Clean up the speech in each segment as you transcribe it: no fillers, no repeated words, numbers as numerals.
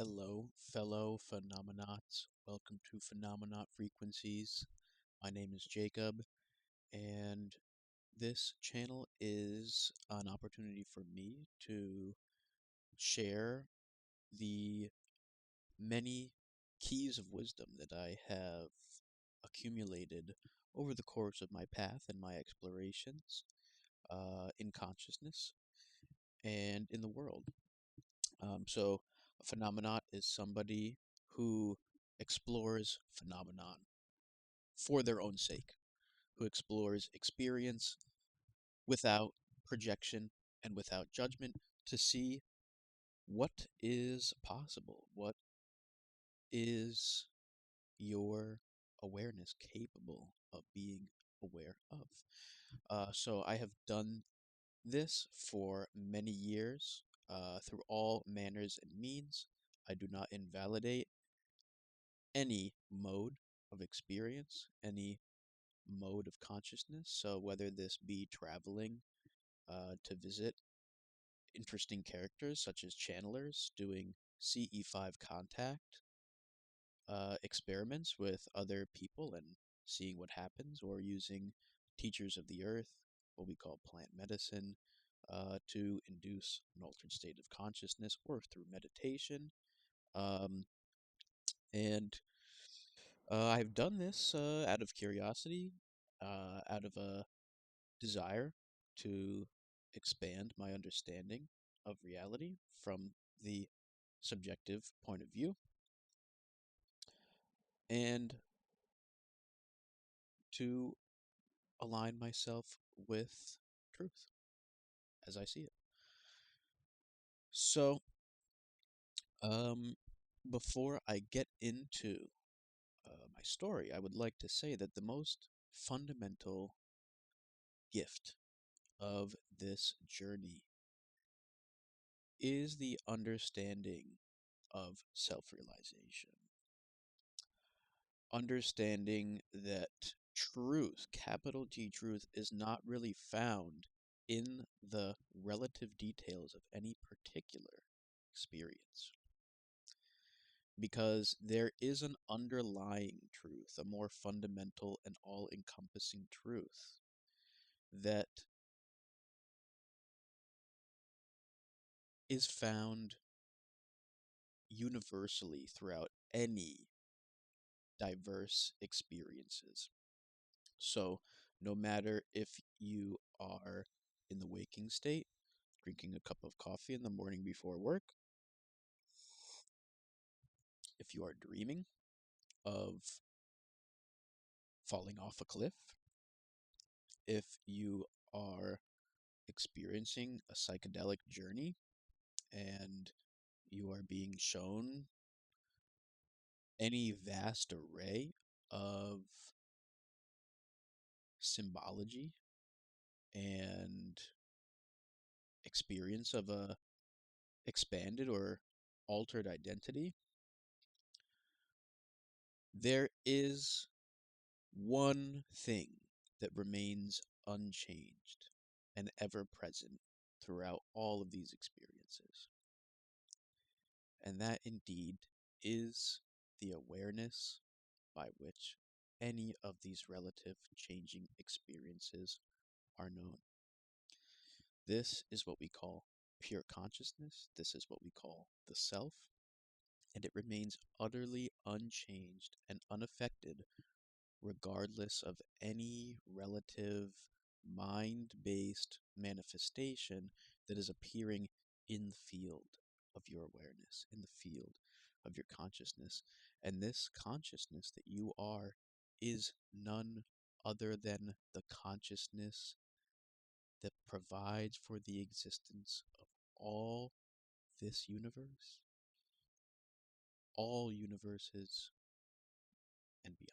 Hello, fellow phenomenauts. Welcome to Phenomenaut Frequencies. My name is Jacob, and this channel is an opportunity for me to share the many keys of wisdom that I have accumulated over the course of my path and my explorations in consciousness and in the world. So, a phenomenaut is somebody who explores phenomenon for their own sake, who explores experience without projection and without judgment to see what is possible, what is your awareness capable of being aware of. So, I have done this for many years through all manners and means. I do not invalidate any mode of experience, any mode of consciousness. So, whether this be traveling to visit interesting characters such as channelers, doing CE5 contact experiments with other people and seeing what happens, or using teachers of the earth, what we call plant medicine, to induce an altered state of consciousness, or through meditation. Um, and I've done this out of curiosity, out of a desire to expand my understanding of reality from the subjective point of view, and to align myself with truth as I see it. So, um, before I get into my story, I would like to say that the most fundamental gift of this journey is the understanding of self realization. Understanding that truth, capital T truth, is not really found in the relative details of any particular experience. Because there is an underlying truth, a more fundamental and all encompassing truth that is found universally throughout any diverse experiences. So, no matter if you are in the waking state, drinking a cup of coffee in the morning before work, if you are dreaming of falling off a cliff, if you are experiencing a psychedelic journey and you are being shown any vast array of symbology and experience of a expanded or altered identity, there is one thing that remains unchanged and ever present throughout all of these experiences. And that indeed is the awareness by which any of these relative changing experiences are known. This is what we call pure consciousness. This is what we call the self. And it remains utterly unchanged and unaffected regardless of any relative mind-based manifestation that is appearing in the field of your awareness, in the field of your consciousness. And this consciousness that you are is none other than the consciousness that provides for the existence of all this universe, all universes, and beyond.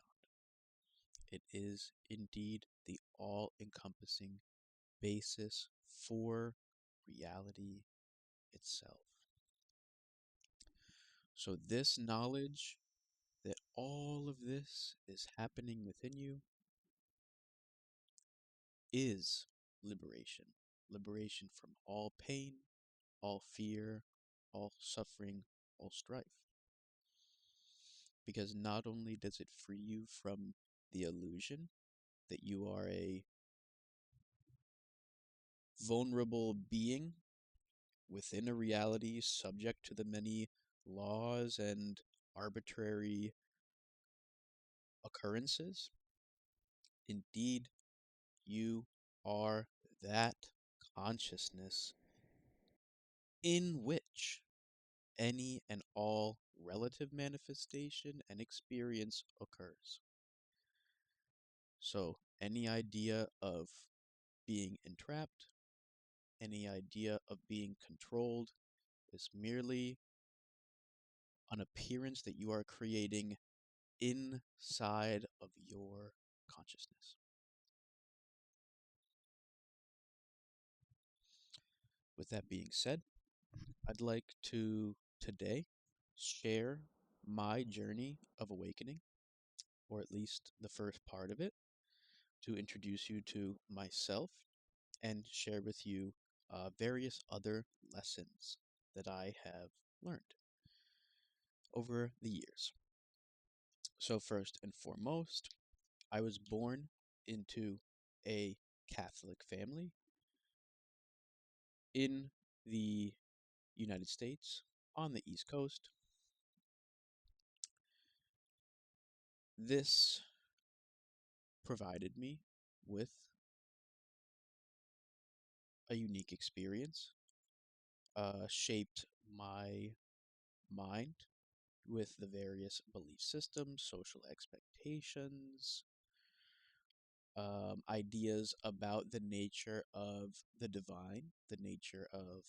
It is indeed the all encompassing basis for reality itself. So, this knowledge that all of this is happening within you is liberation. Liberation from all pain, all fear, all suffering, all strife. Because not only does it free you from the illusion that you are a vulnerable being within a reality subject to the many laws and arbitrary occurrences. Indeed, you are that consciousness in which any and all relative manifestation and experience occurs. So, any idea of being entrapped, any idea of being controlled is merely an appearance that you are creating inside of your consciousness. With that being said, I'd like to today share my journey of awakening, or at least the first part of it, to introduce you to myself and share with you various other lessons that I have learned over the years. So, first and foremost, I was born into a Catholic family in the United States on the East Coast. This provided me with a unique experience, shaped my mind with the various belief systems, social expectations, ideas about the nature of the divine, the nature of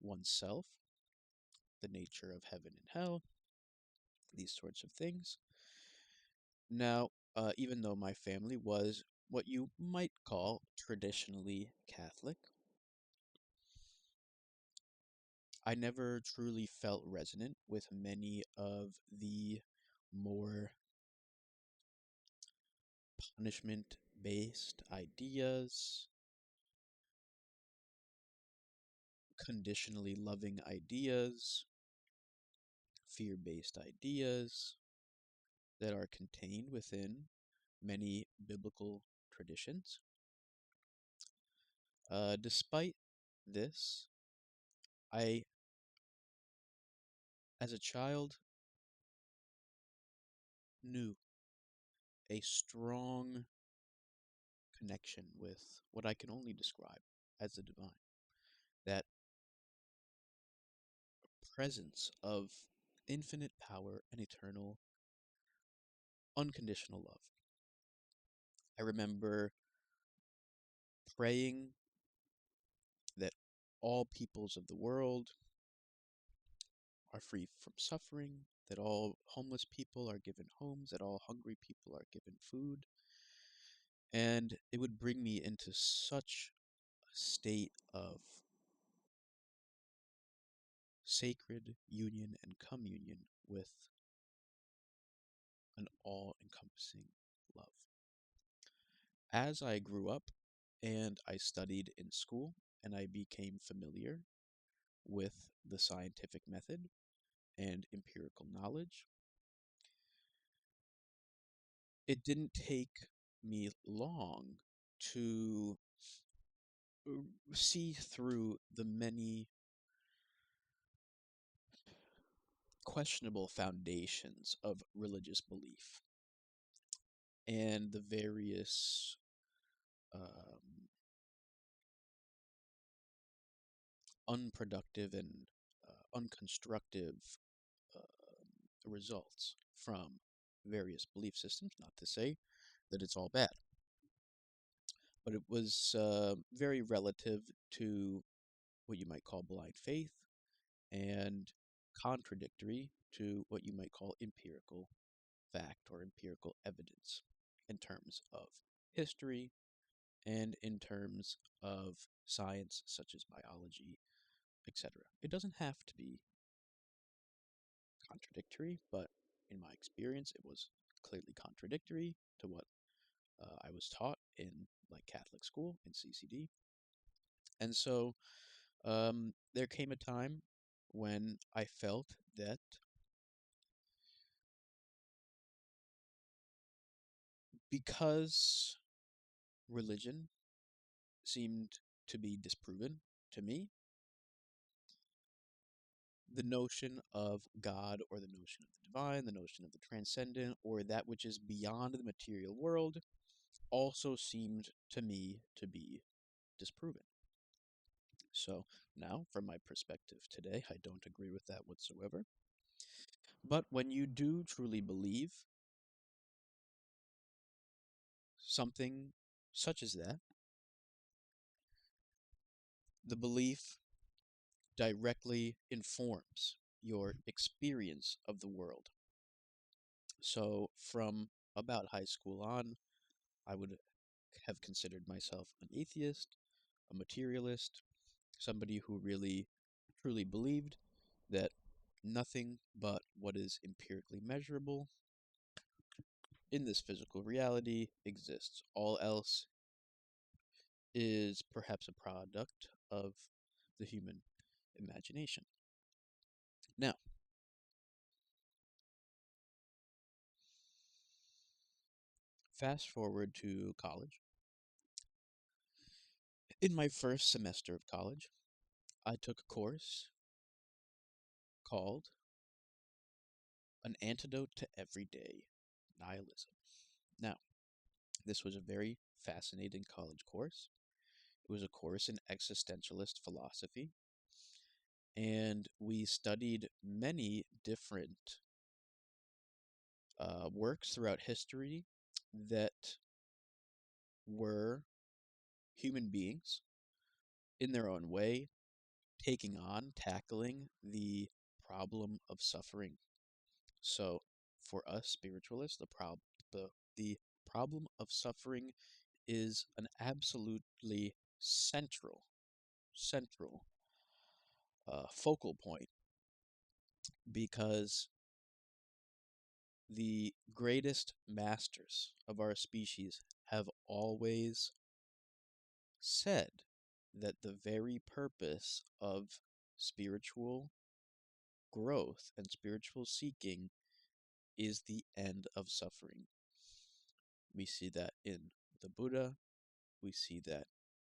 oneself, the nature of heaven and hell, these sorts of things. Now, even though my family was what you might call traditionally Catholic, I never truly felt resonant with many of the more punishment based ideas, conditionally loving ideas, fear based ideas that are contained within many biblical traditions. Despite this, I, as a child, knew a strong connection with what I can only describe as the divine. That presence of infinite power and eternal, unconditional love. I remember praying that all peoples of the world are free from suffering, that all homeless people are given homes, that all hungry people are given food. And it would bring me into such a state of sacred union and communion with an all encompassing love. As I grew up and I studied in school and I became familiar with the scientific method and empirical knowledge, it didn't take me long to see through the many questionable foundations of religious belief and the various unproductive and unconstructive uh, results from various belief systems. Not to say that it's all bad, but it was very relative to what you might call blind faith and contradictory to what you might call empirical fact or empirical evidence in terms of history and in terms of science such as biology, etc. It doesn't have to be contradictory, but in my experience, it was clearly contradictory to what I was taught in like Catholic school in CCD. And so there came a time when I felt that because religion seemed to be disproven to me, the notion of God or the notion of the divine, the notion of the transcendent, or that which is beyond the material world also seemed to me to be disproven. So now, from my perspective today, I don't agree with that whatsoever. But when you do truly believe something such as that, the belief directly informs your experience of the world. So from about high school on, I would have considered myself an atheist, a materialist, somebody who really truly believed that nothing but what is empirically measurable in this physical reality exists. All else is perhaps a product of the human imagination. Now, fast forward to college. In my first semester of college, I took a course called An Antidote to Everyday Nihilism. Now, this was a very fascinating college course. It was a course in existentialist philosophy, and we studied many different works throughout history that were human beings in their own way taking on, tackling the problem of suffering. So, for us spiritualists, the, the problem of suffering is an absolutely central focal point because the greatest masters of our species have always said that the very purpose of spiritual growth and spiritual seeking is the end of suffering. We see that in the Buddha, we see that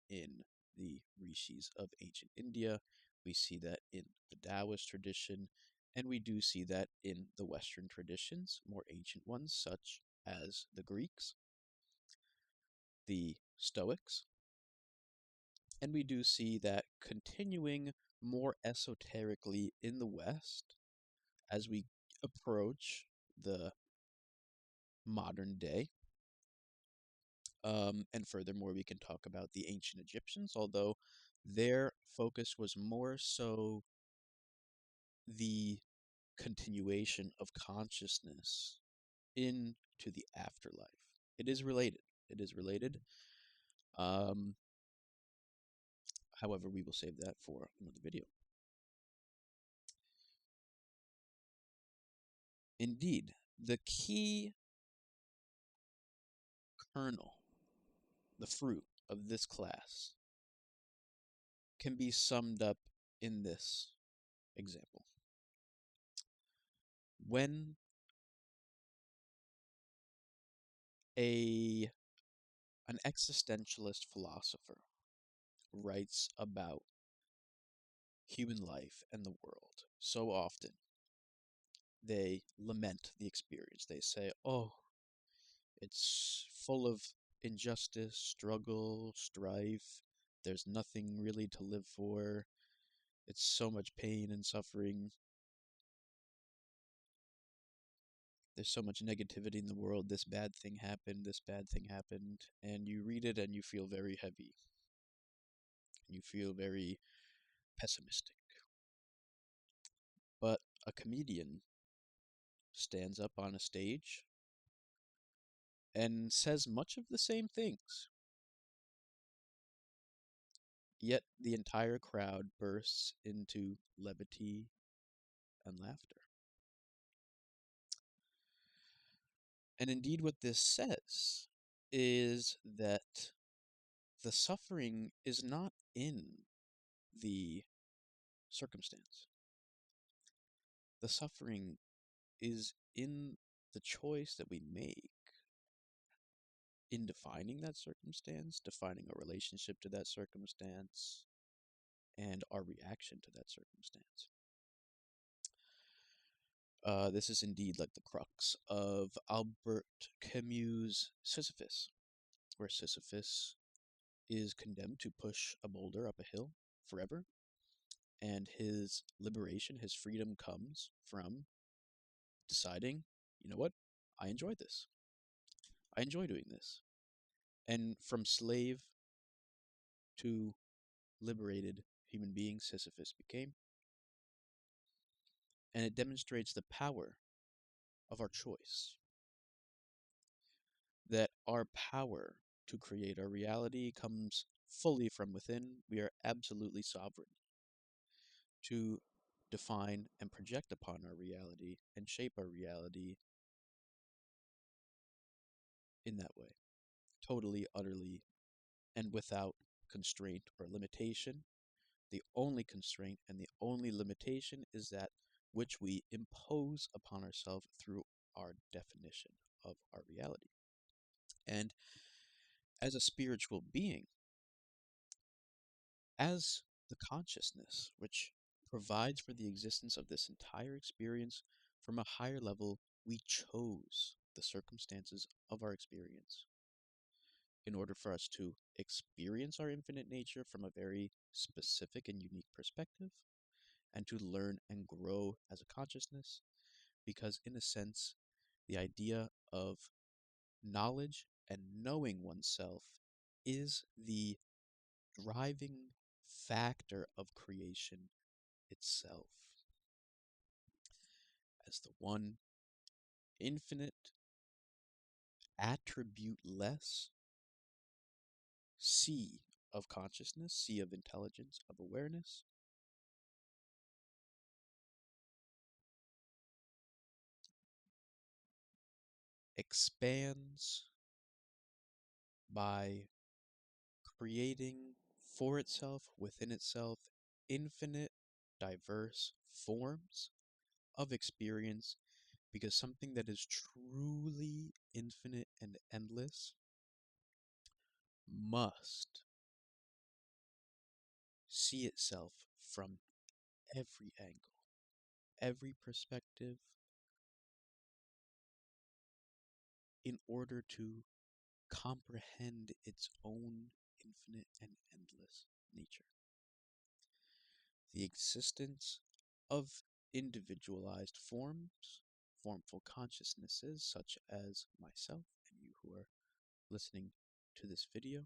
in the rishis of ancient India, we see that in the Taoist tradition, and we do see that in the Western traditions, more ancient ones, such as the Greeks, the Stoics, and we do see that continuing more esoterically in the West as we approach the modern day. And furthermore, we can talk about the ancient Egyptians, although their focus was more so the continuation of consciousness into the afterlife. It is related. It is related. Um, However, we will save that for another video. Indeed, the key kernel, the fruit of this class, can be summed up in this example. When a an existentialist philosopher writes about human life and the world, so often they lament the experience. They say, oh, it's full of injustice, struggle, strife. There's nothing really to live for. It's so much pain and suffering. There's so much negativity in the world. This bad thing happened, this bad thing happened. And you read it and you feel very heavy. You feel very pessimistic. But a comedian stands up on a stage and says much of the same things. Yet the entire crowd bursts into levity and laughter. And indeed, what this says is that the suffering is not in the circumstance. The suffering is in the choice that we make in defining that circumstance, defining our relationship to that circumstance, and our reaction to that circumstance. This is indeed like the crux of Albert Camus' Sisyphus, where Sisyphus is condemned to push a boulder up a hill forever, and his liberation, his freedom comes from deciding, you know what, I enjoy this. I enjoy doing this. And from slave to liberated human being, Sisyphus became. And it demonstrates the power of our choice. That our power to create our reality comes fully from within. We are absolutely sovereign to define and project upon our reality and shape our reality in that way. Totally, utterly, and without constraint or limitation. The only constraint and the only limitation is that which we impose upon ourselves through our definition of our reality. And as a spiritual being, as the consciousness which provides for the existence of this entire experience from a higher level, we chose the circumstances of our experience in order for us to experience our infinite nature from a very specific and unique perspective, and to learn and grow as a consciousness, because in a sense, the idea of knowledge and knowing oneself is the driving factor of creation itself. As the one infinite, attribute-less sea of consciousness, sea of intelligence, of awareness, expands by creating for itself, within itself, infinite, diverse forms of experience, because something that is truly infinite and endless must see itself from every angle, every perspective, in order to comprehend its own infinite and endless nature. The existence of individualized forms, formful consciousnesses, such as myself and you who are listening to this video.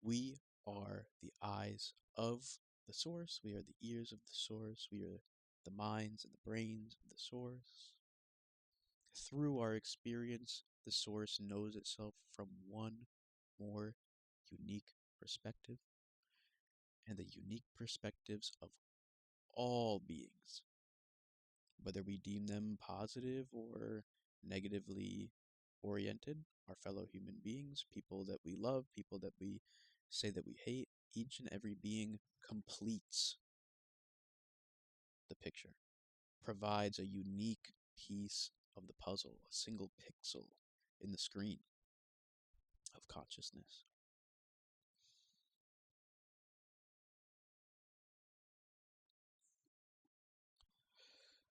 We are the eyes of the source, we are the ears of the source, we are the minds and the brains of the source. Through our experience, the source knows itself from one more unique perspective, and the unique perspectives of all beings, whether we deem them positive or negatively oriented, our fellow human beings, people that we love, people that we say that we hate. Each and every being completes the picture, provides a unique piece of the puzzle, a single pixel in the screen of consciousness.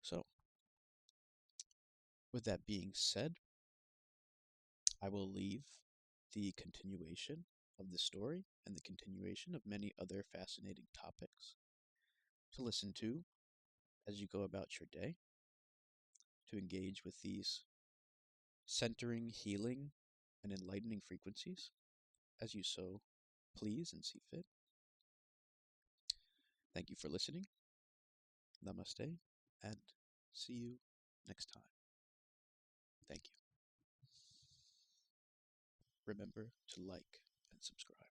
So, with that being said, I will leave the continuation of the story and the continuation of many other fascinating topics to listen to as you go about your day, to engage with these centering, healing, and enlightening frequencies as you so please and see fit. Thank you for listening. Namaste, and see you next time. Thank you. Remember to like and subscribe.